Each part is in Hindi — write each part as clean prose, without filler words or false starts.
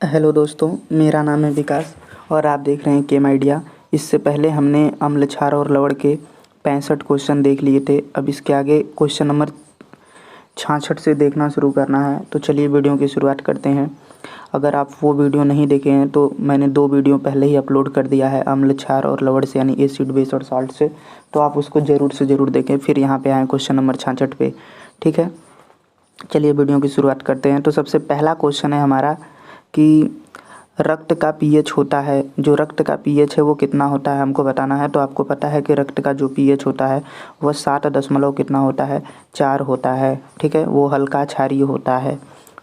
हेलो दोस्तों, मेरा नाम है विकास और आप देख रहे हैं केम आइडिया। इससे पहले हमने अम्ल, क्षार और लवण के 65 क्वेश्चन देख लिए थे। अब इसके आगे क्वेश्चन नंबर 66 से देखना शुरू करना है। तो चलिए वीडियो की शुरुआत करते हैं। अगर आप वो वीडियो नहीं देखे हैं तो मैंने 2 वीडियो पहले ही अपलोड कर दिया है अम्ल, क्षार और लवण से, यानी एसिड, बेस और साल्ट से। तो आप उसको ज़रूर से ज़रूर देखें। फिर यहाँ पे आएँ क्वेश्चन नंबर 66 पे। ठीक है, चलिए वीडियो की शुरुआत करते हैं। तो सबसे पहला क्वेश्चन है हमारा कि रक्त का पीएच होता है, जो रक्त का पीएच है वो कितना होता है हमको बताना है। तो आपको पता है कि रक्त का जो पीएच होता है वह 7 दशमलव कितना होता है, 4 होता है। ठीक है, वो हल्का क्षारीय होता है।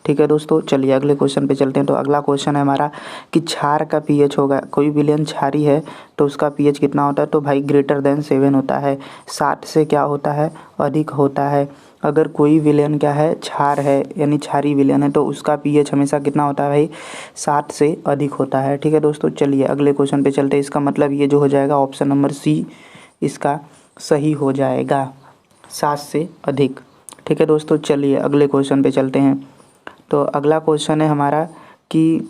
ठीक है दोस्तों, चलिए अगले क्वेश्चन पे चलते हैं। तो अगला क्वेश्चन है हमारा कि क्षार का पीएच होगा, कोई विलयन क्षारीय है तो उसका पीएच कितना होता है। तो भाई ग्रेटर देन 7 होता है। 7 से क्या होता है, अधिक होता है। अगर कोई विलयन क्या है, क्षार है, यानी क्षारीय विलयन है, तो उसका पीएच हमेशा कितना होता है भाई, 7 से अधिक होता है। ठीक है दोस्तों, चलिए अगले क्वेश्चन पे चलते हैं। इसका मतलब ये जो हो जाएगा ऑप्शन नंबर सी इसका सही हो जाएगा, 7 से अधिक। ठीक है दोस्तों, चलिए अगले क्वेश्चन पे चलते हैं। तो अगला क्वेश्चन है हमारा कि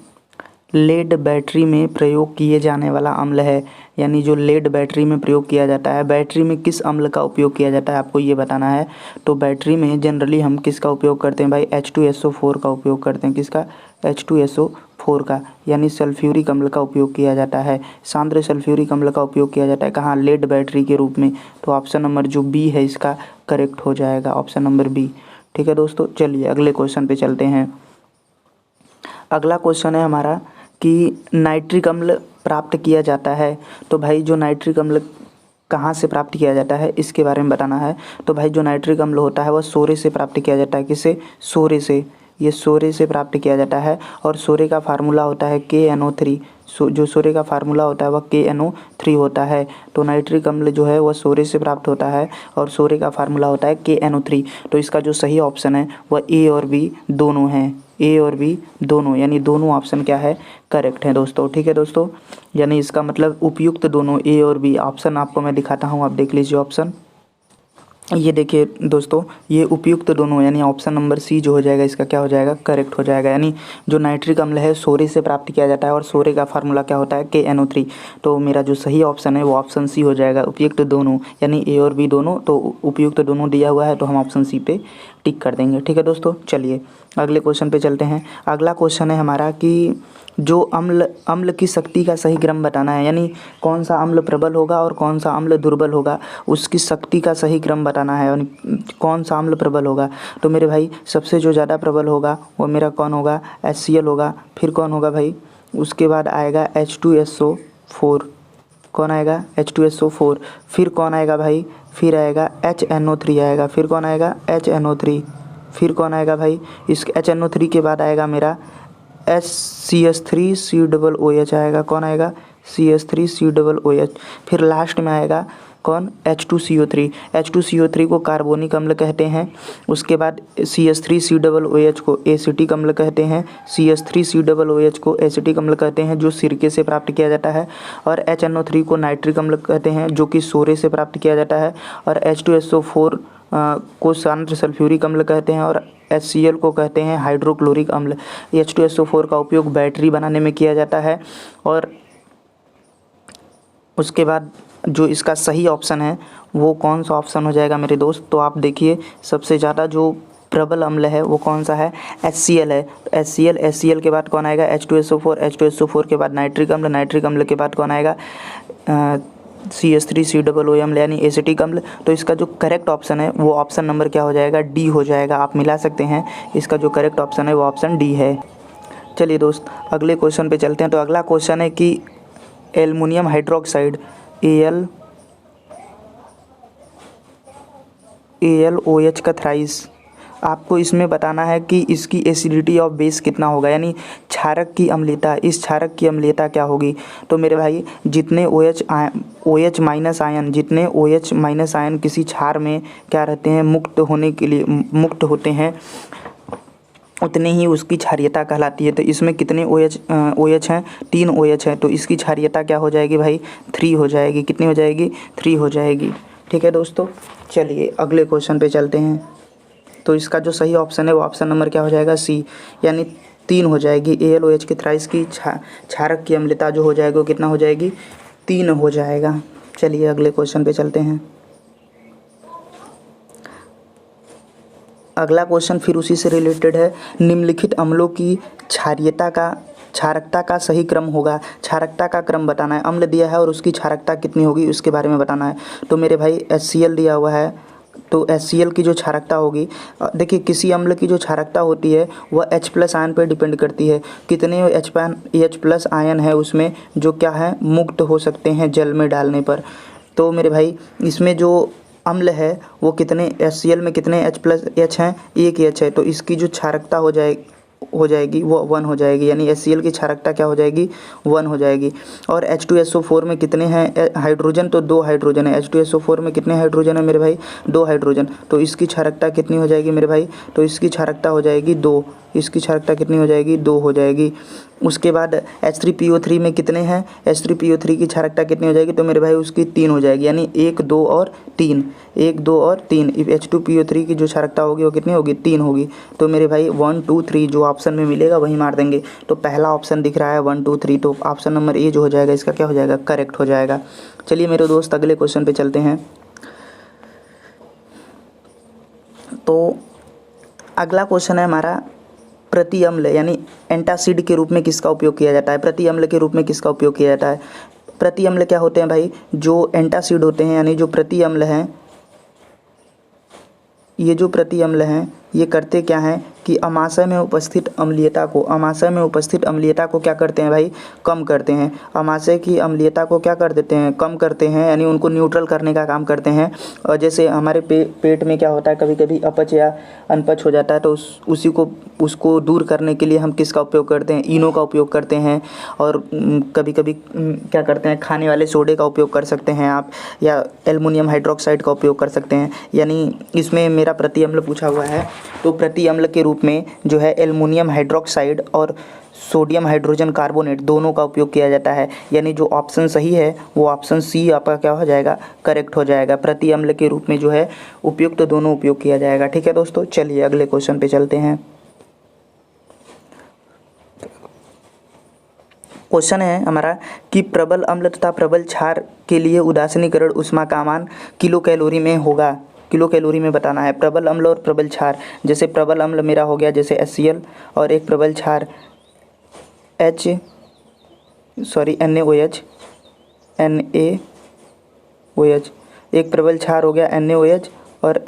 लेड बैटरी में प्रयोग किए जाने वाला अम्ल है, यानी जो लेड बैटरी में प्रयोग किया जाता है, बैटरी में किस अम्ल का उपयोग किया जाता है आपको ये बताना है। तो बैटरी में जनरली हम किसका उपयोग करते हैं भाई, H2SO4 का उपयोग करते हैं। किसका, H2SO4 का, यानी सल्फ्यूरिक अम्ल का उपयोग किया जाता है। सांद्र सल्फ्यूरिक अम्ल का उपयोग किया जाता है कहाँ, लेड बैटरी के रूप में। तो ऑप्शन नंबर जो बी है इसका करेक्ट हो जाएगा, ऑप्शन नंबर बी। ठीक है दोस्तों, चलिए अगले क्वेश्चन पे चलते हैं। अगला क्वेश्चन है हमारा कि नाइट्रिक अम्ल प्राप्त किया जाता है। तो भाई जो नाइट्रिक अम्ल कहाँ से प्राप्त किया जाता है इसके बारे में बताना है। तो भाई जो नाइट्रिक अम्ल होता है वह सोरे से प्राप्त किया जाता है। किससे, सोरे से, ये सोरे से प्राप्त किया जाता है। और सोरे का फार्मूला होता है KNO3। जो सोरे का फार्मूला होता है वह KNO3 होता है। तो नाइट्रिक अम्ल जो है वह सोरे से प्राप्त होता है और सोरे का फार्मूला होता है KNO3। तो इसका जो सही ऑप्शन है वह ए और बी दोनों हैं, ए और बी दोनों, यानी दोनों ऑप्शन क्या है, करेक्ट है दोस्तों। ठीक है दोस्तों, यानी इसका मतलब उपयुक्त दोनों, ए और बी ऑप्शन आपको मैं दिखाता हूँ, आप देख लीजिए ऑप्शन। ये देखिए दोस्तों, ये उपयुक्त दोनों, यानी ऑप्शन नंबर सी जो हो जाएगा इसका क्या हो जाएगा, करेक्ट हो जाएगा। यानी जो नाइट्रिक अम्ल है सोरे से प्राप्त किया जाता है और सोरे का फार्मूला क्या होता है, KNO3। तो मेरा जो सही ऑप्शन है वो ऑप्शन सी हो जाएगा, उपयुक्त दोनों, यानी ए और बी दोनों। तो उपयुक्त दोनों दिया हुआ है तो हम ऑप्शन सी पे टिक कर देंगे। ठीक है दोस्तों, चलिए अगले क्वेश्चन पे चलते हैं। अगला क्वेश्चन है हमारा कि जो अम्ल की शक्ति का सही क्रम बताना है, यानी कौन सा अम्ल प्रबल होगा और कौन सा अम्ल दुर्बल होगा, उसकी शक्ति का सही क्रम बताना है, यानी कौन सा अम्ल प्रबल होगा। तो मेरे भाई सबसे जो ज़्यादा प्रबल होगा वो मेरा कौन होगा, HCl होगा। फिर कौन होगा भाई, उसके बाद आएगा H2SO4। कौन आएगा, H2SO4। फिर कौन आएगा भाई, फिर आएगा HNO3 आएगा। फिर कौन आएगा, HNO3। फिर कौन आएगा भाई, इस HNO3 के बाद आएगा मेरा CH3COOH आएगा। कौन आएगा, CH3COOH। फिर लास्ट में आएगा कौन, H2CO3। H2CO3 को कार्बोनिक अम्ल कहते हैं। उसके बाद CH3COOH को एसिटिक अम्ल कहते हैं। CH3COOH को एसिटिक अम्ल कहते हैं जो सिरके से प्राप्त किया जाता है। और HNO3 को नाइट्रिक अम्ल कहते हैं जो कि सोरे से प्राप्त किया जाता है। और H2SO4 को सांद्र सल्फ्यूरिक अम्ल कहते हैं। और HCl को कहते हैं हाइड्रोक्लोरिक अम्ल। H2SO4 का उपयोग बैटरी बनाने में किया जाता है। और उसके बाद जो इसका सही ऑप्शन है वो कौन सा ऑप्शन हो जाएगा मेरे दोस्त, तो आप देखिए सबसे ज़्यादा जो प्रबल अम्ल है वो कौन सा है, HCl है। तो HCl के बाद कौन आएगा, H2SO4 के बाद नाइट्रिक अम्ल के बाद कौन आएगा, CH3COOH अम्ल, यानी एसिटिक अम्ल। तो इसका जो करेक्ट ऑप्शन है वो ऑप्शन नंबर क्या हो जाएगा, डी हो जाएगा। आप मिला सकते हैं, इसका जो करेक्ट ऑप्शन है वो ऑप्शन डी है। चलिए दोस्त अगले क्वेश्चन पे चलते हैं। तो अगला क्वेश्चन है कि एल्युमिनियम हाइड्रोक्साइड AlOH का थ्राइस, आपको इसमें बताना है कि इसकी एसिडिटी ऑफ बेस कितना होगा, यानी क्षारक की अम्लीयता, इस क्षारक की अम्लीयता क्या होगी। तो मेरे भाई जितने OH माइनस आयन, जितने OH माइनस आयन किसी क्षार में क्या रहते हैं, मुक्त होते हैं, उतनी ही उसकी क्षारीयता कहलाती है। तो इसमें कितने OH हैं, 3 OH हैं। तो इसकी क्षारीयता क्या हो जाएगी भाई, 3 हो जाएगी। कितनी हो जाएगी, 3 हो जाएगी। ठीक है दोस्तों, चलिए अगले क्वेश्चन पे चलते हैं। तो इसका जो सही ऑप्शन है वो ऑप्शन नंबर क्या हो जाएगा, सी, यानी 3 हो जाएगी। AlOH के थ्राइस की क्षारक की अम्लता जो हो जाएगी वो कितना हो जाएगी, 3 हो जाएगा। चलिए अगले क्वेश्चन पे चलते हैं। अगला क्वेश्चन फिर उसी से रिलेटेड है। निम्नलिखित अम्लों की क्षारकता का सही क्रम होगा। क्षारकता का क्रम बताना है। अम्ल दिया है और उसकी क्षारकता कितनी होगी उसके बारे में बताना है। तो मेरे भाई HCl दिया हुआ है, तो HCl की जो क्षारकता होगी, देखिए किसी अम्ल की जो क्षारकता होती है वह H+ आयन पर डिपेंड करती है। कितने H+ आयन है उसमें जो क्या है, मुक्त हो सकते हैं जल में डालने पर। तो मेरे भाई इसमें जो अम्ल है वो कितने, HCl में कितने H+ हैं, एक H है, तो इसकी जो क्षारकता हो जाएगी वो 1 हो जाएगी, यानी HCl की क्षारकता क्या हो जाएगी, 1 हो जाएगी। और H2SO4 में कितने हैं हाइड्रोजन, तो 2 हाइड्रोजन है। H2SO4 में कितने हाइड्रोजन है मेरे भाई, 2 हाइड्रोजन, तो इसकी क्षारकता कितनी हो जाएगी मेरे भाई, तो इसकी क्षारकता हो जाएगी 2। इसकी क्षारकता कितनी हो जाएगी, 2 हो जाएगी। उसके बाद H3PO3 में कितने हैं, H3PO3 की क्षारकता कितनी हो जाएगी, तो मेरे भाई उसकी 3 हो जाएगी, यानी 1, 2 और 3, 1, 2 और 3। H2PO3 की जो क्षारकता होगी वो कितनी होगी, 3 होगी। तो मेरे भाई 1, 2, 3 जो ऑप्शन में मिलेगा वही मार देंगे। तो पहला ऑप्शन दिख रहा है 1, 2, 3, तो ऑप्शन नंबर ए जो हो जाएगा इसका क्या हो जाएगा, करेक्ट हो जाएगा। चलिए मेरे दोस्त अगले क्वेश्चन पे चलते हैं। तो अगला क्वेश्चन है हमारा, प्रति अम्ल यानी एंटासिड के रूप में किसका उपयोग किया जाता है। प्रति अम्ल के रूप में किसका उपयोग किया जाता है। प्रति अम्ल क्या होते हैं भाई, जो एंटासिड होते हैं यानी जो प्रति अम्ल हैं, ये जो प्रति अम्ल हैं ये करते क्या हैं कि अमाशय में उपस्थित अम्लीयता को क्या करते हैं भाई, कम करते हैं। अमाशय की अम्लीयता को क्या कर देते हैं, कम करते हैं, यानी उनको न्यूट्रल करने का काम करते हैं। और जैसे हमारे पेट में क्या होता है, कभी कभी अपच या अनपच हो जाता है, तो उसको दूर करने के लिए हम किसका उपयोग करते हैं, इनो का उपयोग करते हैं। और कभी कभी क्या करते हैं, खाने वाले सोडे का उपयोग कर सकते हैं आप, या एल्युमिनियम हाइड्रोक्साइड का उपयोग कर सकते हैं। यानी इसमें मेरा प्रति अम्ल पूछा हुआ है, तो प्रति अम्ल के रूप में जो है एल्युमिनियम हाइड्रोक्साइड और सोडियम हाइड्रोजन कार्बोनेट दोनों का उपयोग किया जाता है। यानी जो ऑप्शन सही है वो ऑप्शन सी आपका क्या हो जाएगा, करेक्ट हो जाएगा। प्रति अम्ल के रूप में जो है उपयुक्त तो दोनों उपयोग किया जाएगा। ठीक है दोस्तों, चलिए अगले क्वेश्चन पे चलते हैं। क्वेश्चन है हमारा कि प्रबल अम्ल तथा प्रबल क्षार के लिए उदासीनीकरण ऊष्मा का मान किलो कैलोरी में होगा। किलो कैलोरी में बताना है। प्रबल अम्ल और प्रबल क्षार, जैसे प्रबल अम्ल मेरा हो गया जैसे HCl, और एक प्रबल क्षार NaOH, एक प्रबल क्षार हो गया NaOH और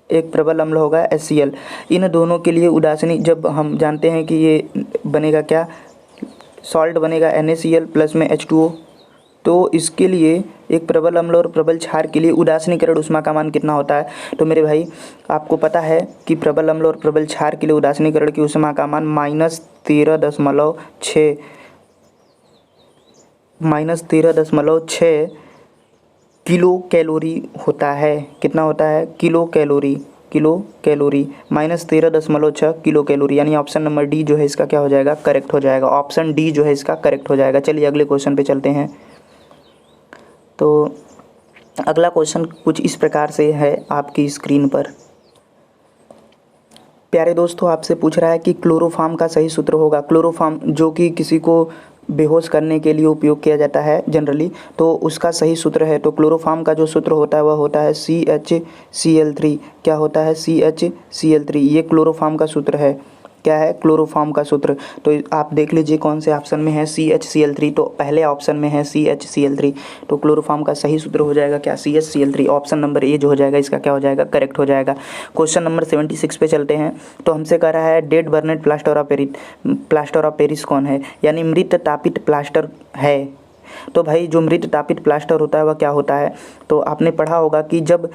एक प्रबल अम्ल होगा HCl। इन दोनों के लिए उदासीनी, जब हम जानते हैं कि ये बनेगा क्या, सॉल्ट बनेगा NaCl प्लस में H2O, तो इसके लिए एक प्रबल अम्ल और प्रबल क्षार के लिए उदासीनीकरण ऊष्मा का मान कितना होता है। तो मेरे भाई आपको पता है कि प्रबल अम्ल और प्रबल क्षार के लिए उदासीनीकरण की ऊष्मा का मान -13.6 किलो कैलोरी होता है। कितना होता है, किलो कैलोरी -13.6 किलो कैलोरी, यानी ऑप्शन नंबर डी जो है इसका क्या हो जाएगा, करेक्ट हो जाएगा। ऑप्शन डी जो है इसका करेक्ट हो जाएगा। चलिए अगले क्वेश्चन पे चलते हैं। तो अगला क्वेश्चन कुछ इस प्रकार से है आपकी स्क्रीन पर। प्यारे दोस्तों, आपसे पूछ रहा है कि क्लोरोफॉर्म का सही सूत्र होगा। क्लोरोफॉर्म जो कि किसी को बेहोश करने के लिए उपयोग किया जाता है जनरली, तो उसका सही सूत्र है। तो क्लोरोफॉर्म का जो सूत्र होता है वह होता है CHCl3। क्या होता है, CHCl3। ये क्लोरोफॉर्म का सूत्र है। क्या है, क्लोरोफॉर्म का सूत्र। तो आप देख लीजिए कौन से ऑप्शन में है CHCl3, तो पहले ऑप्शन में है CHCl3। तो क्लोरोफॉर्म का सही सूत्र हो जाएगा क्या, CHCl3। ऑप्शन नंबर ए जो हो जाएगा इसका क्या हो जाएगा, करेक्ट हो जाएगा। क्वेश्चन नंबर 76 पे चलते हैं। तो हमसे कह रहा है dead Bernard plaster of Paris कौन है, यानी मृत तापित प्लास्टर है। तो भाई जो मृत तापित प्लास्टर होता है वह क्या होता है, तो आपने पढ़ा होगा कि जब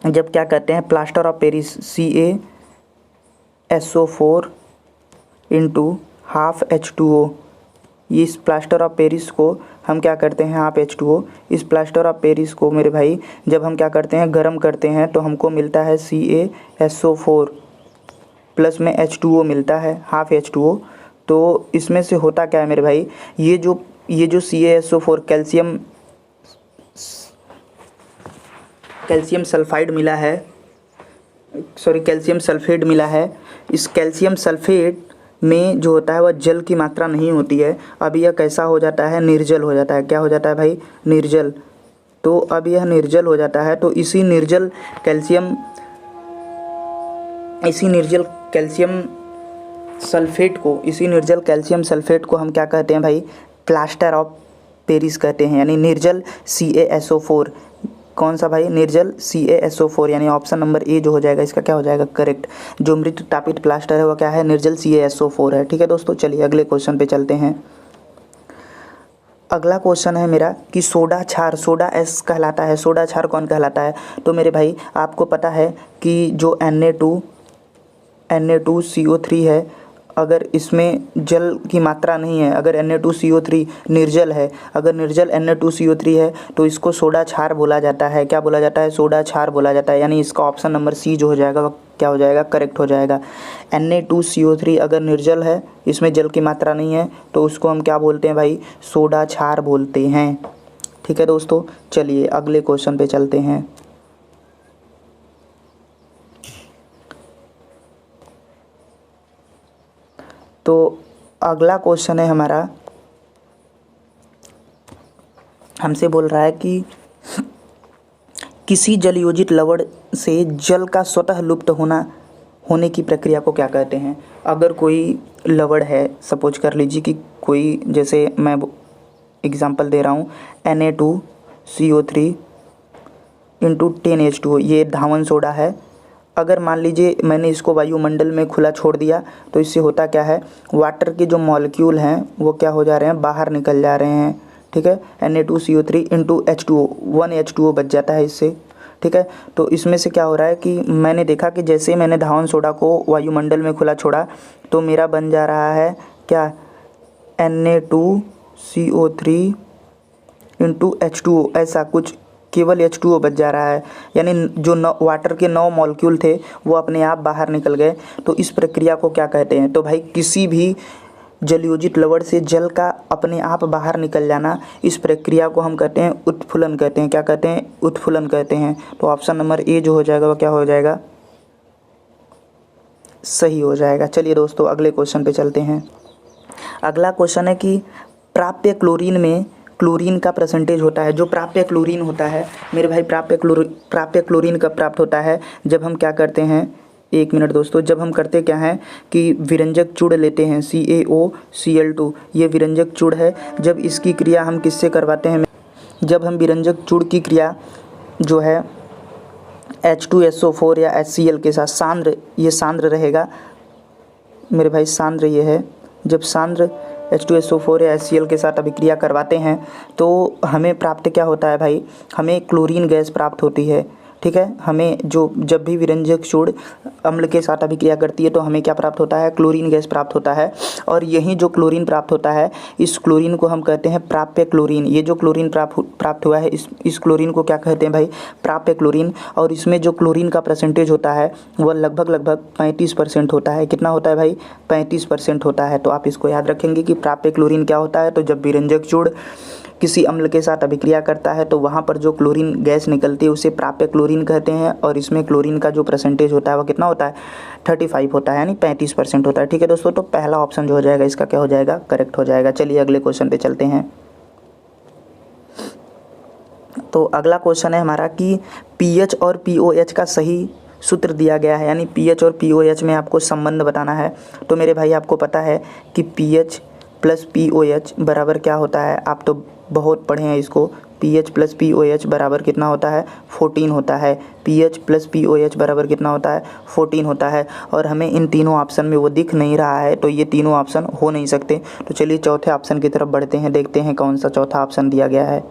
क्या कहते हैं, plaster of Paris CaSO4 into half H2O, इस प्लास्टर ऑफ पेरिस को हम क्या करते हैं, हाफ H2O, इस प्लास्टर ऑफ पेरिस को मेरे भाई जब हम क्या करते हैं, गर्म करते हैं, तो हमको मिलता है CaSO4 प्लस में H2O मिलता है, हाफ H2O। तो इसमें से होता क्या है मेरे भाई, ये जो CaSO4 कैल्शियम सल्फाइड मिला है, कैल्शियम सल्फेट मिला है। इस कैल्शियम सल्फेट में जो होता है वह जल की मात्रा नहीं होती है। अब यह कैसा हो जाता है, निर्जल हो जाता है। क्या हो जाता है भाई, निर्जल। तो अब यह निर्जल हो जाता है, तो इसी निर्जल कैल्शियम सल्फेट को हम क्या कहते हैं भाई, प्लास्टर ऑफ पेरिस कहते हैं, यानी निर्जल CaSO4। कौन सा भाई, निर्जल CaSO4, यानी ऑप्शन नंबर ए जो हो जाएगा इसका क्या हो जाएगा, करेक्ट। जो मृत तापित प्लास्टर है वो क्या है, निर्जल CaSO4 है। ठीक है दोस्तों, चलिए अगले क्वेश्चन पे चलते हैं। अगला क्वेश्चन है मेरा कि सोडा क्षार, सोडा एस कहलाता है, सोडा क्षार कौन कहलाता है। तो मेरे भाई आपको पता है कि जो Na2CO3 है, अगर इसमें जल की मात्रा नहीं है, अगर Na2CO3 निर्जल है, अगर निर्जल Na2CO3 है तो इसको सोडा क्षार बोला जाता है। क्या बोला जाता है, सोडा क्षार बोला जाता है। यानी इसका ऑप्शन नंबर सी जो हो जाएगा वह क्या हो जाएगा, करेक्ट हो जाएगा। Na2CO3 अगर निर्जल है, इसमें जल की मात्रा नहीं है, तो उसको हम क्या बोलते हैं भाई, सोडा क्षार बोलते हैं। ठीक है दोस्तों, चलिए अगले क्वेश्चन पे चलते हैं। तो अगला क्वेश्चन है हमारा, हमसे बोल रहा है कि किसी जलयोजित लवण से जल का स्वतः लुप्त होने की प्रक्रिया को क्या कहते हैं। अगर कोई लवण है, सपोज कर लीजिए कि कोई, जैसे मैं एग्जांपल दे रहा हूँ, Na2CO3 इंटू 10H2O, ये धावन सोडा है। अगर मान लीजिए मैंने इसको वायुमंडल में खुला छोड़ दिया तो इससे होता क्या है, वाटर के जो मॉलिक्यूल हैं वो क्या हो जा रहे हैं, बाहर निकल जा रहे हैं। ठीक है, Na2CO3 इंटू H2O, 1H2O बच जाता है इससे। ठीक है, तो इसमें से क्या हो रहा है कि मैंने देखा कि जैसे मैंने धावन सोडा को वायुमंडल में खुला छोड़ा तो मेरा बन जा रहा है क्या, Na2CO3 इंटू H2O, ऐसा कुछ, केवल H2O बच जा रहा है। यानी जो वाटर के 9 मॉलिक्यूल थे वो अपने आप बाहर निकल गए। तो इस प्रक्रिया को क्या कहते हैं। तो भाई किसी भी जलयोजित लवण से जल का अपने आप बाहर निकल जाना, इस प्रक्रिया को हम कहते हैं उत्फुलन कहते हैं। क्या कहते हैं, उत्फुलन कहते हैं। तो ऑप्शन नंबर ए जो हो जाएगा वो क्या हो जाएगा, सही हो जाएगा। चलिए दोस्तों अगले क्वेश्चन पे चलते हैं। अगला क्वेश्चन है कि प्राप्य क्लोरीन में क्लोरीन का परसेंटेज होता है। जो प्राप्य क्लोरीन होता है मेरे भाई, प्राप्य क्लोरीन कब प्राप्त होता है, जब हम क्या करते हैं, एक मिनट दोस्तों, जब हम करते क्या हैं कि विरंजक चूड़ लेते हैं, CaOCl2, ये विरंजक चूड़ है। जब इसकी क्रिया हम किससे करवाते हैं, जब हम विरंजक चूड़ की क्रिया जो है H2SO4 या HCl के साथ, सांद्र, ये सांद्र रहेगा मेरे भाई, सांद्र ये है। जब सांद्र H2SO4 या HCl के साथ अभिक्रिया करवाते हैं तो हमें प्राप्त क्या होता है भाई, हमें क्लोरीन गैस प्राप्त होती है। ठीक है, हमें जब भी विरंजक चूड़ अम्ल के साथ अभिक्रिया करती है तो हमें क्या प्राप्त होता है, क्लोरीन गैस प्राप्त होता है। और यही जो क्लोरीन प्राप्त होता है, इस क्लोरीन को हम कहते हैं प्राप्य क्लोरीन। ये जो क्लोरीन प्राप्त हुआ है, इस क्लोरीन को क्या कहते हैं भाई, प्राप्य क्लोरीन। और इसमें जो क्लोरीन का परसेंटेज होता है वह लगभग 35% होता है। कितना होता है भाई, 35% होता है। तो आप इसको याद रखेंगे कि प्राप्य क्लोरीन क्या होता है। तो जब विरंजक चूड़ किसी अम्ल के साथ अभिक्रिया करता है तो वहाँ पर जो क्लोरीन गैस निकलती है उसे प्राप्य क्लोरीन कहते हैं। और इसमें क्लोरीन का जो परसेंटेज होता है वो कितना होता है, 35 होता है, यानी 35% होता है। ठीक है दोस्तों, तो पहला ऑप्शन जो हो जाएगा इसका क्या हो जाएगा, करेक्ट हो जाएगा। चलिए अगले क्वेश्चन पे चलते हैं। तो अगला क्वेश्चन है हमारा कि पीएच और पीओएच का सही सूत्र दिया गया है, यानी पीएच और पीओएच में आपको संबंध बताना है। तो मेरे भाई आपको पता है कि पीएच प्लस पीओएच बराबर क्या होता है, आप तो बहुत पढ़े हैं इसको। पीएच प्लस पीओएच बराबर कितना होता है, 14 होता है। पीएच प्लस पीओएच बराबर कितना होता है, 14 होता है। और हमें इन तीनों ऑप्शन में वो दिख नहीं रहा है, तो ये तीनों ऑप्शन हो नहीं सकते। तो चलिए चौथे ऑप्शन की तरफ बढ़ते हैं, देखते हैं कौन सा चौथा ऑप्शन दिया गया है।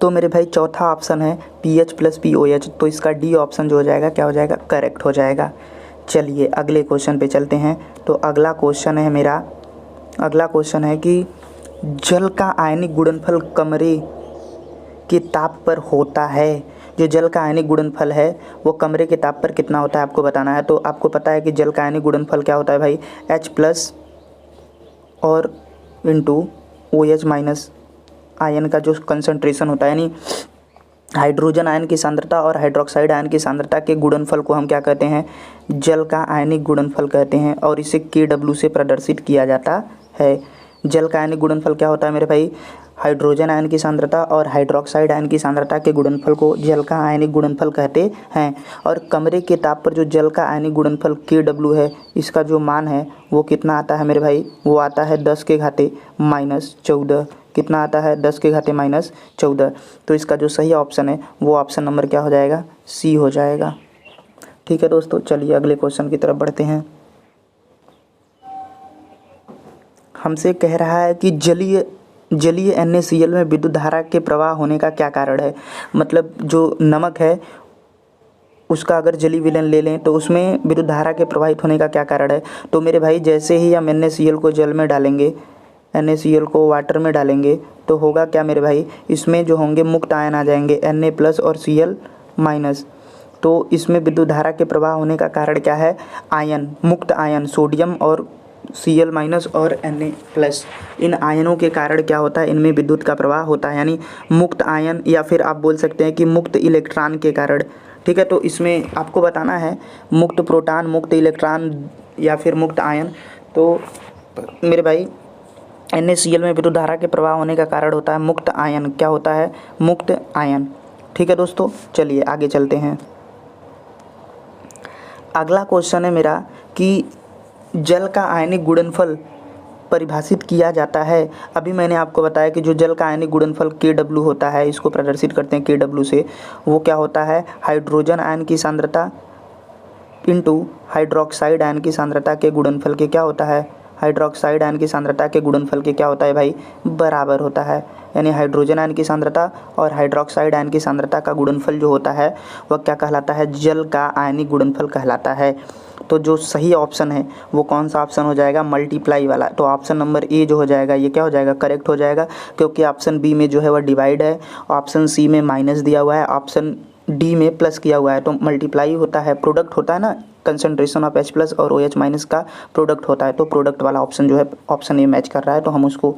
तो मेरे भाई चौथा ऑप्शन है पीएच प्लस पीओएच, तो इसका डी ऑप्शन जो हो जाएगा क्या हो जाएगा, करेक्ट हो जाएगा। चलिए अगले क्वेश्चन पे चलते हैं। तो अगला क्वेश्चन है मेरा, अगला क्वेश्चन है कि जल का आयनिक गुणनफल कमरे के ताप पर होता है। जो जल का आयनिक गुणनफल है वो कमरे के ताप पर कितना होता है आपको बताना है। तो आपको पता है कि जल का आयनिक गुणनफल क्या होता है भाई, H+ और इंटू OH- आयन का जो कंसंट्रेशन होता है, यानी हाइड्रोजन आयन की सांद्रता और हाइड्रोक्साइड आयन की सांद्रता के गुणनफल को हम क्या कहते हैं, जल का आयनिक गुणनफल कहते हैं, और इसे Kw से प्रदर्शित किया जाता है। जल का आयनिक गुणनफल क्या होता है मेरे भाई, हाइड्रोजन आयन की सांद्रता और हाइड्रोक्साइड आयन की सांद्रता के गुणनफल को जल का आयनिक गुणनफल कहते हैं। और कमरे के ताप पर जो जल का आयनिक गुणनफल Kw है, इसका जो मान है वो कितना आता है मेरे भाई, वो आता है 10⁻⁻14। कितना आता है, 10⁻⁻14। तो इसका जो सही ऑप्शन है वो ऑप्शन नंबर क्या हो जाएगा, सी हो जाएगा। ठीक है दोस्तों, चलिए अगले क्वेश्चन की तरफ बढ़ते हैं। हमसे कह रहा है कि जलीय NaCl में विद्युत धारा के प्रवाह होने का क्या कारण है। मतलब जो नमक है उसका अगर जलीय विलयन ले लें तो उसमें विद्युत धारा के प्रवाहित होने का क्या कारण है। तो मेरे भाई जैसे ही हम NaCl को जल में डालेंगे, NaCl को वाटर में डालेंगे तो होगा क्या मेरे भाई, इसमें जो होंगे मुक्त आयन आ जाएंगे Na+ और Cl-। तो इसमें विद्युत धारा के प्रवाह होने का कारण क्या है, आयन, मुक्त आयन सोडियम और Cl- और Na+, इन आयनों के कारण क्या होता है, इनमें विद्युत का प्रवाह होता है, यानी मुक्त आयन या फिर आप बोल सकते हैं कि मुक्त इलेक्ट्रॉन के कारण। ठीक है, तो इसमें आपको बताना है मुक्त प्रोटॉन, मुक्त इलेक्ट्रॉन या फिर मुक्त आयन। तो मेरे भाई NaCl में विद्युत धारा के प्रवाह होने का कारण होता है मुक्त आयन। क्या होता है, मुक्त आयन। ठीक है दोस्तों, चलिए आगे चलते हैं। अगला क्वेश्चन है मेरा कि जल का आयनिक गुणनफल परिभाषित किया जाता है। अभी मैंने आपको बताया कि जो जल का आयनिक गुणनफल Kw होता है, इसको प्रदर्शित करते हैं Kw से, वो क्या होता है, हाइड्रोजन आयन की सांद्रता इंटू हाइड्रोक्साइड आयन की सांद्रता के गुणनफल के क्या होता है, हाइड्रोक्साइड आयन की सांद्रता के गुणनफल के क्या होता है भाई, बराबर होता है। यानी हाइड्रोजन आयन की सांद्रता और हाइड्रोक्साइड आयन की सांद्रता का गुणनफल जो होता है वह क्या कहलाता है, जल का आयनिक गुणनफल कहलाता है। तो जो सही ऑप्शन है वो कौन सा ऑप्शन हो जाएगा, मल्टीप्लाई वाला। तो ऑप्शन नंबर ए जो हो जाएगा ये क्या हो जाएगा, करेक्ट हो जाएगा, क्योंकि ऑप्शन बी में जो है वह डिवाइड है, ऑप्शन सी में माइनस दिया हुआ है, ऑप्शन डी में प्लस किया हुआ है। तो मल्टीप्लाई होता है, प्रोडक्ट होता है ना, कंसंट्रेशन ऑफ H+ और OH- का प्रोडक्ट होता है। तो प्रोडक्ट वाला ऑप्शन जो है ऑप्शन ए मैच कर रहा है, तो हम उसको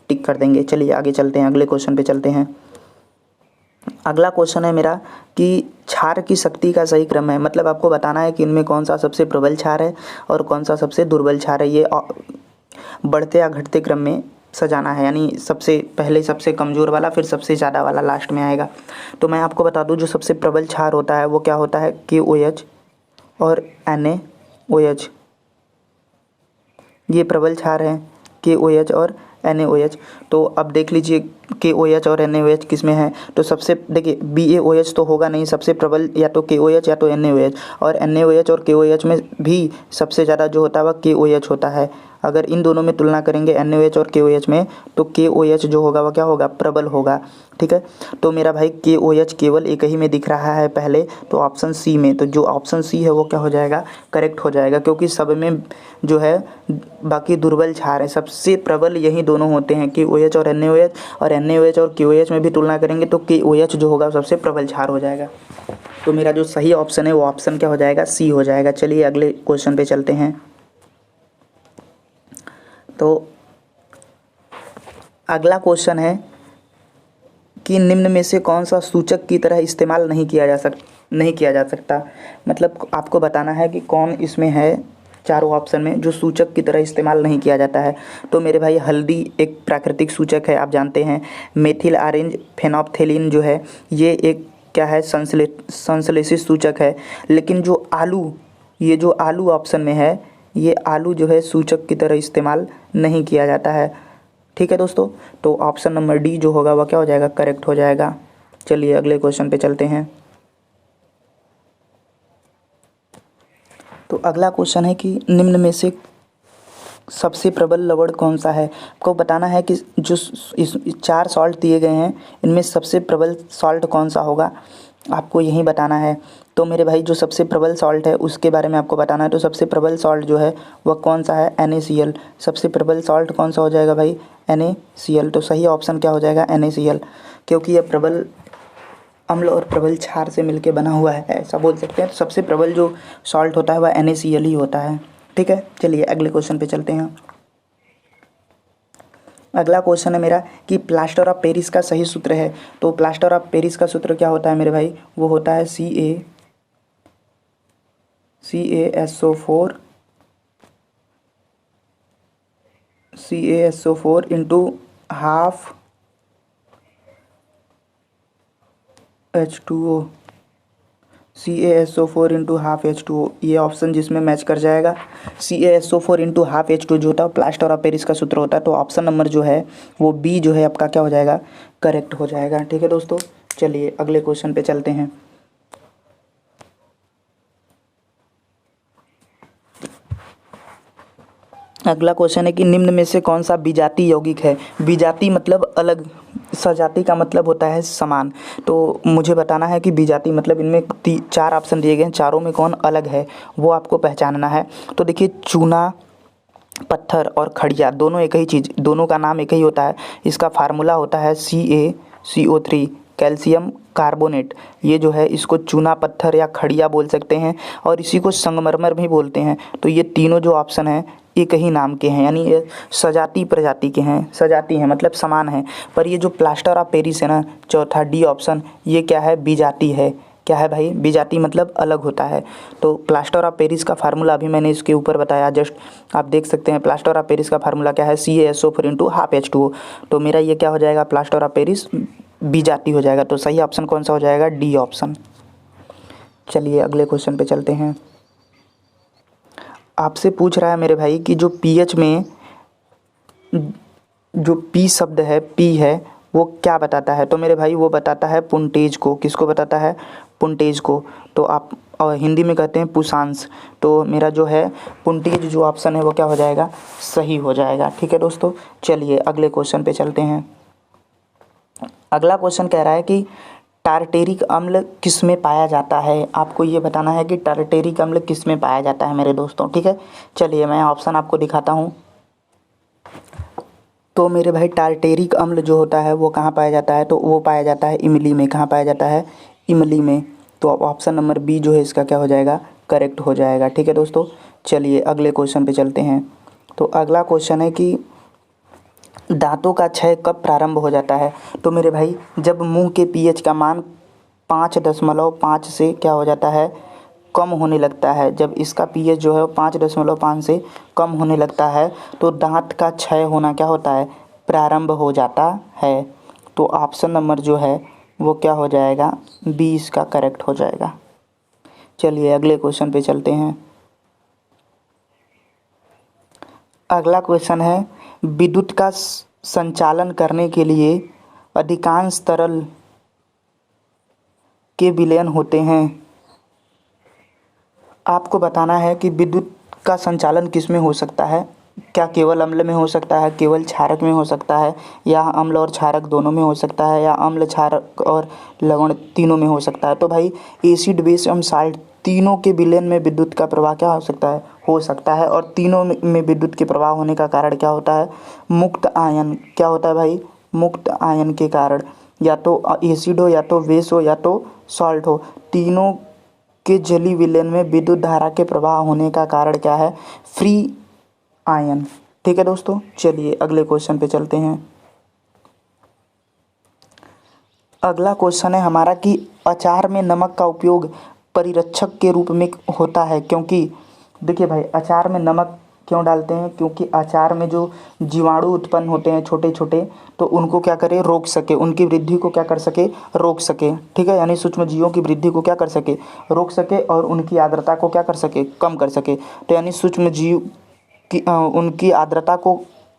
टिक कर देंगे। चलिए आगे चलते हैं, अगले क्वेश्चन पे चलते हैं। अगला क्वेश्चन है मेरा कि क्षार की शक्ति का सही क्रम है। मतलब आपको बताना है कि इनमें कौन सा सबसे प्रबल क्षार है और कौन सा सबसे दुर्बल क्षार है। ये बढ़ते या घटते क्रम में सजाना है, यानी सबसे पहले सबसे कमज़ोर वाला, फिर सबसे ज़्यादा वाला लास्ट में आएगा। तो मैं आपको बता दूं जो सबसे प्रबल क्षार होता है वो क्या होता है, KOH और NaOH। ये प्रबल क्षार हैं, KOH और NaOH। तो अब देख लीजिए KOH और NaOH किस में है। तो सबसे देखिए BaOH तो होगा नहीं, सबसे प्रबल या तो KOH या तो NaOH, और NaOH और KOH में भी सबसे ज़्यादा जो होता है वह KOH होता है। अगर इन दोनों में तुलना करेंगे NaOH और KOH में, तो KOH जो होगा वह क्या होगा, प्रबल होगा। ठीक है, तो मेरा भाई KOH केवल एक ही में दिख रहा है पहले, तो ऑप्शन सी में। तो जो ऑप्शन सी है वो क्या हो जाएगा, करेक्ट हो जाएगा, क्योंकि सब में जो है बाकी दुर्बल क्षार है, सबसे प्रबल यही दोनों होते हैं, KOH और NaOH। और NaOH और KOH में भी तुलना करेंगे तो KOH जो होगा सबसे प्रबल क्षार हो जाएगा। तो मेरा जो सही ऑप्शन है वो ऑप्शन क्या हो जाएगा, सी हो जाएगा। चलिए अगले क्वेश्चन पे चलते हैं। तो अगला क्वेश्चन है कि निम्न में से कौन सा सूचक की तरह इस्तेमाल नहीं किया जा सकता। मतलब आपको बताना है कि कौन इसमें है चारों ऑप्शन में जो सूचक की तरह इस्तेमाल नहीं किया जाता है। तो मेरे भाई हल्दी एक प्राकृतिक सूचक है, आप जानते हैं। मेथिल ऑरेंज फेनोप्थेलिन जो है ये एक क्या है, संश्लेषित सूचक है। लेकिन जो आलू, ये जो आलू ऑप्शन में है, ये आलू जो है सूचक की तरह इस्तेमाल नहीं किया जाता है। ठीक है दोस्तों, तो ऑप्शन नंबर डी जो होगा वह क्या हो जाएगा, करेक्ट हो जाएगा। चलिए अगले क्वेश्चन पे चलते हैं। तो अगला क्वेश्चन है कि निम्न में से सबसे प्रबल लवण कौन सा है। आपको बताना है कि जो इस 4 सॉल्ट दिए गए हैं इनमें सबसे प्रबल सॉल्ट कौन सा होगा, आपको यही बताना है। तो मेरे भाई जो सबसे प्रबल सॉल्ट है उसके बारे में आपको बताना है। तो सबसे प्रबल सॉल्ट जो है वह कौन सा है, NaCl। सबसे प्रबल सॉल्ट कौन सा हो जाएगा भाई, NaCl। तो सही ऑप्शन क्या हो जाएगा, NaCl, क्योंकि यह प्रबल अम्ल और प्रबल क्षार से मिलकर बना हुआ है, ऐसा बोल सकते हैं। तो सबसे प्रबल जो सॉल्ट होता है वह NaCl ही होता है। ठीक है, चलिए अगले क्वेश्चन पे चलते हैं। अगला क्वेश्चन है मेरा कि प्लास्टर ऑफ पेरिस का सही सूत्र है। तो प्लास्टर ऑफ पेरिस का सूत्र क्या होता है मेरे भाई, वो होता है CaSO4 into half H2O। CaSO4 into half H2O, ये ऑप्शन जिसमें मैच कर जाएगा। CaSO4 इंटू हाफ H2O जो होता है प्लास्टर ऑफ पेरिस का सूत्र होता है। तो ऑप्शन नंबर जो है वो बी जो है आपका क्या हो जाएगा, करेक्ट हो जाएगा। ठीक है दोस्तों, चलिए अगले क्वेश्चन पे चलते हैं। अगला क्वेश्चन है कि निम्न में से कौन सा विजातीय यौगिक है। विजातीय मतलब अलग, सजातीय का मतलब होता है समान। तो मुझे बताना है कि विजातीय मतलब इनमें 4 ऑप्शन दिए गए हैं, चारों में कौन अलग है वो आपको पहचानना है। तो देखिए, चूना, पत्थर और खड़िया दोनों एक ही चीज़, दोनों का नाम एक ही होता है। इसका फार्मूला होता है CaCO3, कैल्शियम कार्बोनेट। ये जो है इसको चूना पत्थर या खड़िया बोल सकते हैं, और इसी को संगमरमर भी बोलते हैं। तो ये तीनों जो ऑप्शन हैं एक ही नाम के हैं, यानी ये सजाती प्रजाति के हैं, सजाती हैं मतलब समान है। पर ये जो प्लास्टर ऑफ पेरिस है ना, चौथा डी ऑप्शन, ये क्या है, विजाती है। क्या है भाई, विजाती मतलब अलग होता है। तो प्लास्टर ऑफ पेरिस का फार्मूला अभी मैंने इसके ऊपर बताया, जस्ट आप देख सकते हैं। प्लास्टर ऑफ पेरिस का फार्मूला क्या है, CaSO4 इंटू हाफ H2O। तो मेरा ये क्या हो जाएगा, प्लास्टर ऑफ पेरिस विजाती हो जाएगा। तो सही ऑप्शन कौन सा हो जाएगा, डी ऑप्शन। चलिए अगले क्वेश्चन पे चलते हैं। आपसे पूछ रहा है मेरे भाई कि जो पीएच में जो पी शब्द है, पी है, वो क्या बताता है। तो मेरे भाई वो बताता है पुंटेज को। किसको बताता है, पुंटेज को। तो आप हिंदी में कहते हैं पुषांश। तो मेरा जो है पुंटेज जो ऑप्शन है वो क्या हो जाएगा, सही हो जाएगा। ठीक है दोस्तों, चलिए अगले क्वेश्चन पे चलते हैं। अगला क्वेश्चन कह रहा है कि टारटेरिक अम्ल किस में पाया जाता है। आपको ये बताना है कि टारटेरिक अम्ल किस में पाया जाता है मेरे दोस्तों। ठीक है, चलिए मैं ऑप्शन आपको दिखाता हूँ। तो मेरे भाई टारटेरिक अम्ल जो होता है वो कहाँ पाया जाता है, तो वो पाया जाता है इमली में। कहाँ पाया जाता है, इमली में। तो ऑप्शन नंबर बी जो है इसका क्या हो जाएगा, करेक्ट हो जाएगा। ठीक है दोस्तों, चलिए अगले क्वेश्चन पे चलते हैं। तो अगला क्वेश्चन है कि दांतों का क्षय कब प्रारंभ हो जाता है। तो मेरे भाई जब मुंह के पीएच का मान 5.5 से क्या हो जाता है, कम होने लगता है। जब इसका पीएच जो है 5.5 से कम होने लगता है तो दांत का क्षय होना क्या होता है, प्रारंभ हो जाता है। तो ऑप्शन नंबर जो है वो क्या हो जाएगा, 20 का करेक्ट हो जाएगा। चलिए अगले क्वेश्चन पे चलते हैं। अगला क्वेश्चन है, विद्युत का संचालन करने के लिए अधिकांश तरल के विलयन होते हैं। आपको बताना है कि विद्युत का संचालन किस में हो सकता है। क्या केवल अम्ल में हो सकता है, केवल क्षारक में हो सकता है, या अम्ल और क्षारक दोनों में हो सकता है, या अम्ल क्षारक और लवण तीनों में हो सकता है। तो भाई एसिड बेस एवं साल्ट तीनों के विलयन में विद्युत का प्रवाह क्या हो सकता है। और तीनों में विद्युत के प्रवाह होने का कारण क्या होता है, मुक्त आयन। क्या होता है भाई, मुक्त आयन के कारण। या तो एसिड हो, या तो बेस हो, या तो सॉल्ट हो, तीनों के जलीय विलयन में विद्युत धारा के प्रवाह होने का कारण क्या है, फ्री आयन। ठीक है दोस्तों, चलिए अगले क्वेश्चन पे चलते हैं। अगला क्वेश्चन है हमारा कि अचार में नमक का उपयोग परिरक्षक के रूप में होता है। क्योंकि देखिए भाई, अचार में नमक क्यों डालते हैं, क्योंकि अचार में जो जीवाणु उत्पन्न होते हैं छोटे छोटे, तो उनको क्या करे, रोक सके, उनकी वृद्धि को क्या कर सके, रोक सके। ठीक है, यानी सूक्ष्म जीवों की वृद्धि को क्या कर सके, रोक सके, और उनकी आर्द्रता को क्या कर सके, कम कर सके। तो यानी सूक्ष्म जीव की उनकी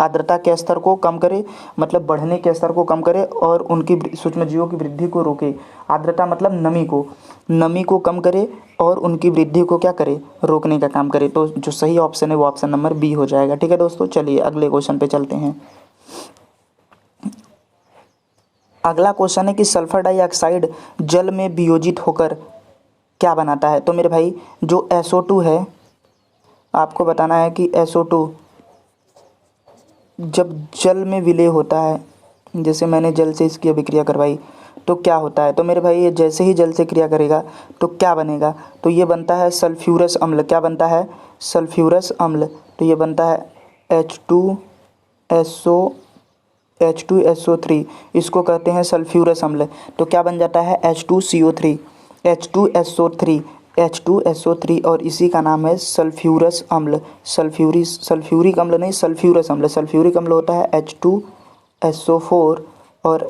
आर्द्रता के स्तर को कम करे, मतलब बढ़ने के स्तर को कम करे, और उनकी सूक्ष्म जीवों की वृद्धि को रोके। आर्द्रता मतलब नमी को कम करे, और उनकी वृद्धि को क्या करे, रोकने का काम करे। तो जो सही ऑप्शन है वो ऑप्शन नंबर बी हो जाएगा। ठीक है दोस्तों, चलिए अगले क्वेश्चन पे चलते हैं। अगला क्वेश्चन है कि सल्फर डाइऑक्साइड जल में वियोजित होकर क्या बनाता है। तो मेरे भाई जो SO2 है, आपको बताना है कि SO2 जब जल में विलय होता है, जैसे मैंने जल से इसकी अभिक्रिया करवाई, तो क्या होता है। तो मेरे भाई ये जैसे ही जल से क्रिया करेगा तो क्या बनेगा, तो ये बनता है सल्फ्यूरस अम्ल। क्या बनता है, सल्फ्यूरस अम्ल। तो ये बनता है H2SO H2SO3, इसको कहते हैं सल्फ्यूरस अम्ल। तो क्या बन जाता है H2CO3, H2SO3, H2SO3 और इसी का नाम है सल्फ्यूरस अम्ल। सल्फ्यूरिक अम्ल नहीं, सल्फ्यूरस अम्ल। सल्फ्यूरिक अम्ल होता है H2SO4 और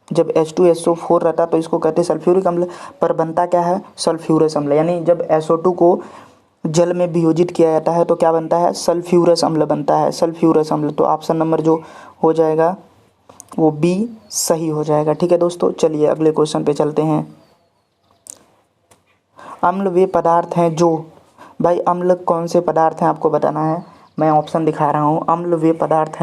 जब H2SO4 रहता है तो इसको कहते हैं सल्फ्यूरिक अम्ल, पर बनता क्या है सल्फ्यूरस अम्ल। यानी जब SO2 को जल में वियोजित किया जाता है तो क्या बनता है सल्फ्यूरस अम्ल बनता है, सल्फ्यूरस अम्ल। तो ऑप्शन नंबर जो हो जाएगा वो बी सही हो जाएगा। ठीक है दोस्तों, चलिए अगले क्वेश्चन पे चलते हैं। अम्ल वे पदार्थ हैं जो, भाई अम्ल कौन से पदार्थ हैं आपको बताना है। मैं ऑप्शन दिखा रहा हूँ। अम्ल वे पदार्थ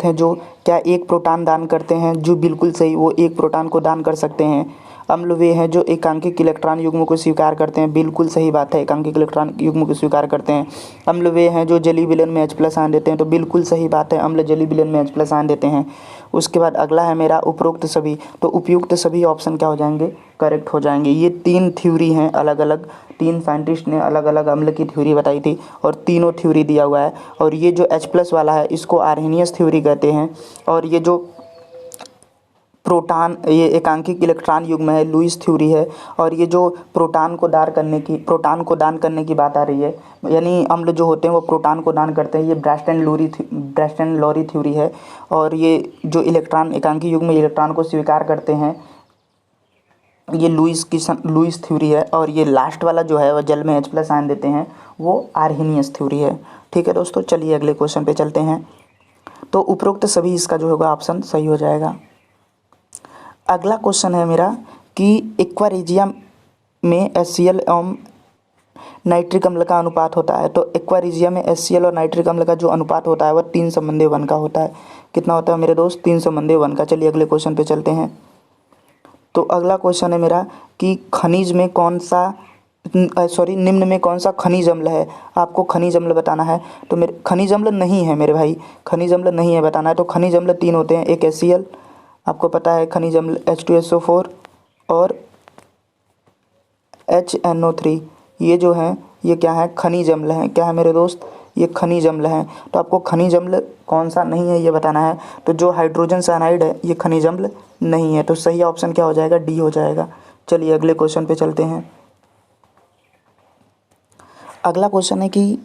हैं जो क्या एक प्रोटॉन दान करते हैं, जो बिल्कुल सही, वो एक प्रोटॉन को दान कर सकते हैं। अम्ल वे हैं जो एकांकिक इलेक्ट्रॉन युग्म को स्वीकार करते हैं, बिल्कुल सही बात है, एकांकिक इलेक्ट्रॉन युग्म को स्वीकार करते हैं। अम्ल वे हैं जो जलीय विलयन में H+ आयन देते हैं, तो बिल्कुल सही बात है, अम्ल जलीय विलयन में H+ आयन देते हैं। उसके बाद अगला है मेरा उपरोक्त सभी, तो उपयुक्त सभी ऑप्शन क्या हो जाएंगे, करेक्ट हो जाएंगे। ये 3 थ्योरी हैं अलग अलग, 3 साइंटिस्ट ने अलग अलग अम्ल की थ्योरी बताई थी और तीनों थ्योरी दिया हुआ है। और ये जो H+ वाला है इसको आर्हेनियस थ्योरी कहते हैं, और ये जो प्रोटॉन, ये एकांकिक इलेक्ट्रॉन युग्म है, लुईस थ्योरी है। और ये जो प्रोटॉन को दान करने की बात आ रही है, यानी अम्ल जो होते हैं वो प्रोटॉन को दान करते हैं, ये ब्रेस्टन लॉरी थ्योरी है। और ये जो इलेक्ट्रॉन एकांकी युग्म में इलेक्ट्रॉन को स्वीकार करते हैं, ये लुईस थ्योरी है। और ये लास्ट वाला जो है वह जल में H+ आयन देते हैं, वो आर्हेनियस थ्योरी है। ठीक है दोस्तों, चलिए अगले क्वेश्चन पे चलते हैं। तो उपरोक्त सभी इसका जो होगा ऑप्शन सही हो जाएगा। अगला क्वेश्चन है मेरा कि एक्वा रेजिया में HCl एवं नाइट्रिक अम्ल का अनुपात होता है। तो एक्वा रेजिया में HCl और नाइट्रिक अम्ल का जो अनुपात होता है वह 3:1 का होता है। कितना होता है मेरे दोस्त, 3:1 का। चलिए अगले क्वेश्चन पे चलते हैं। तो अगला क्वेश्चन है मेरा कि निम्न में कौन सा खनिज अम्ल है। आपको खनिज अम्ल बताना है। तो मेरे खनिज अम्ल नहीं है मेरे भाई, खनिज अम्ल नहीं है बताना है। तो खनिज अम्ल 3 होते हैं, एक HCl, आपको पता है खनिज अम्ल H2SO4 और HNO3, ये जो हैं ये क्या है, खनिज अम्ल हैं। क्या है मेरे दोस्त, ये खनिज अम्ल हैं। तो आपको खनिज अम्ल कौन सा नहीं है ये बताना है। तो जो हाइड्रोजन साइनाइड है ये खनिज अम्ल नहीं है, तो सही ऑप्शन क्या हो जाएगा, डी हो जाएगा। चलिए अगले क्वेश्चन पे चलते हैं। अगला क्वेश्चन है कि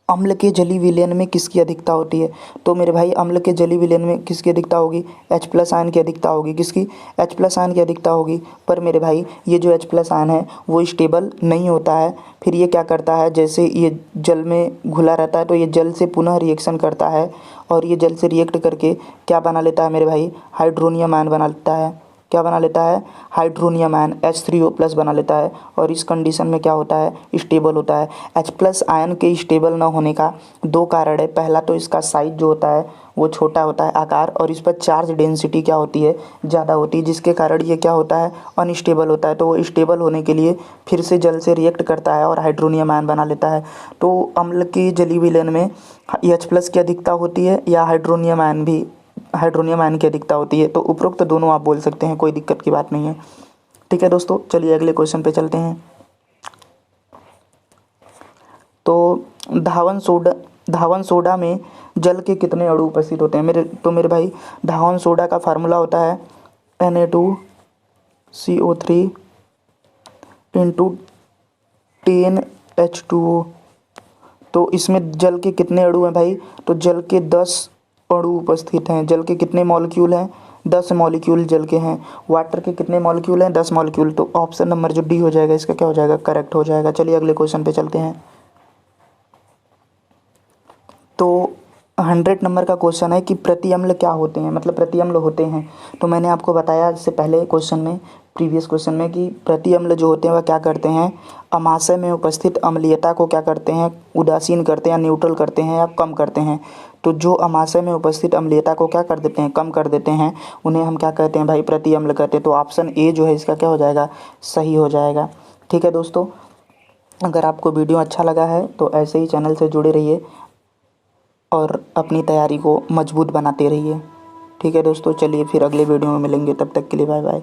अम्ल के जलीय विलयन में किसकी अधिकता होती है। तो मेरे भाई अम्ल के जलीय विलयन में किसकी अधिकता होगी, H+ आयन की अधिकता होगी। किसकी, H+ आयन की अधिकता होगी। पर मेरे भाई ये जो H+ आयन है वो स्टेबल नहीं होता है। फिर ये क्या करता है, जैसे ये जल में घुला रहता है तो ये जल से पुनः रिएक्शन करता है, और ये जल से रिएक्ट करके क्या बना लेता है मेरे भाई, हाइड्रोनियम आयन बना लेता है। क्या बना लेता है, हाइड्रोनियम आयन H3O+ बना लेता है। और इस कंडीशन में क्या होता है, स्टेबल होता है। H+ आयन के स्टेबल न होने का 2 कारण है। पहला तो इसका साइज जो होता है वो छोटा होता है, आकार, और इस पर चार्ज डेंसिटी क्या होती है, ज़्यादा होती है, जिसके कारण ये क्या होता है, अनस्टेबल होता है। तो वो स्टेबल होने के लिए फिर से जल से रिएक्ट करता है और हाइड्रोनियम आयन बना लेता है। तो अम्ल की जलीय विलयन में H+ की अधिकता होती है या हाइड्रोनियम आयन की अधिकता होती है। तो उपरोक्त दोनों आप बोल सकते हैं, कोई दिक्कत की बात नहीं है। ठीक है दोस्तों, चलिए अगले क्वेश्चन पे चलते हैं। तो धावन सोडा में जल के कितने अणु उपस्थित होते हैं मेरे भाई धावन सोडा का फार्मूला होता है Na2CO3 × 10H2O। तो इसमें जल के कितने अणु हैं भाई, तो जल के 10 अणु उपस्थित हैं। जल के कितने मॉलिक्यूल हैं, 10 मॉलिक्यूल जल के हैं। वाटर के कितने मॉलिक्यूल हैं, 10 मॉलिक्यूल। तो ऑप्शन नंबर जो डी हो जाएगा इसका क्या हो जाएगा, करेक्ट हो जाएगा। चलिए अगले क्वेश्चन पे चलते हैं। तो 100 नंबर का क्वेश्चन है कि प्रति अम्ल क्या होते हैं, मतलब प्रति अम्ल होते हैं। तो मैंने आपको बताया इससे पहले प्रीवियस क्वेश्चन में कि प्रति अम्ल जो होते हैं वह क्या करते हैं, अमाशय में उपस्थित अम्लीयता को क्या करते हैं, उदासीन करते हैं, न्यूट्रल करते हैं या कम करते हैं। तो जो अमाशय में उपस्थित अम्लीयता को क्या कर देते हैं, कम कर देते हैं, उन्हें हम क्या कहते हैं भाई, प्रति अम्ल कहते हैं। तो ऑप्शन ए जो है इसका क्या हो जाएगा, सही हो जाएगा। ठीक है दोस्तों, अगर आपको वीडियो अच्छा लगा है तो ऐसे ही चैनल से जुड़े रहिए और अपनी तैयारी को मजबूत बनाते रहिए। ठीक है दोस्तों, चलिए फिर अगले वीडियो में मिलेंगे, तब तक के लिए बाय बाय।